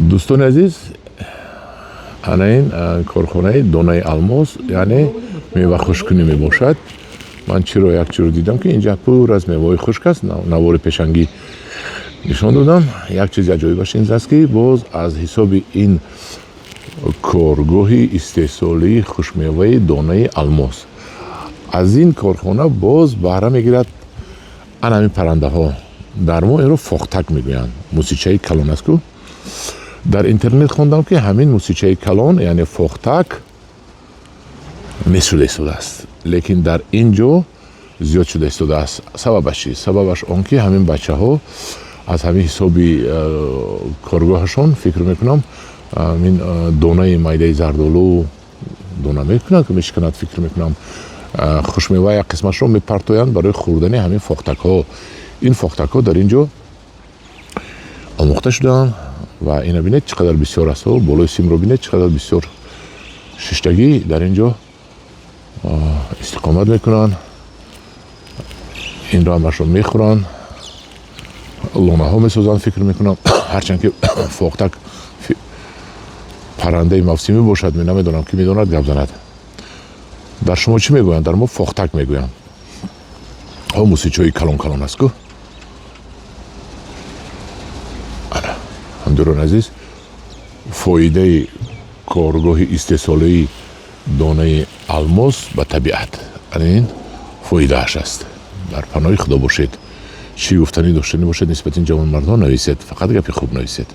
دوستان عزیز، این کارخانه دانه الماس یعنی میوه خشککنی می باشد. من چرا دیدم که اینجا پر از میوه خشک است. نوار پیشنگی نشان دادم. یک چیز عجایبش این است که باز از حساب این کارگاه استحصالی خوشمیوه دانه الماس از این کارخانه باز بهره میگیرد همین پرنده ها. در ما این رو فاختک میگویند. موسیچه کلان است که در اینترنت خوندم که همین موسیچه کلان یعنی فاختک میسوده شده است، لیکن در اینجا زیاد شده شده است. سببش چیست؟ سببش آن که همین بچه ها از همین حسابی کارگاهشان فکر میکنم این دانه میده زردالو دانه میکنند که میشکند. فکر میکنم خوشمیوه یک قسمش رو میپرتویند برای خوردن همین فاختک ها. این فاختک ها در اینجا آموخته شدن و اینا بینید چقدر بسیار است. بالای سیم رو بینید چقدر بسیار ششتگی در اینجا استقامت میکنن. این را همش رو میخورن، لانه ها میسازن. فکر میکنم هرچند که فاختک پرنده موسمی باشد، می نمیدونم که میداند گپ زند. در شما چی میگویند؟ در ما فاختک میگویند. ها موسیچه کلان کلان است که همدوران عزیز، فایده کارگاه استحصالی دانه الماس به طبیعت این فایده اش است. در پناه خدا باشید. چی گفتنی داشتنی باشد نسبت این جوان مردان نویسید، فقط گپی خوب نویسید.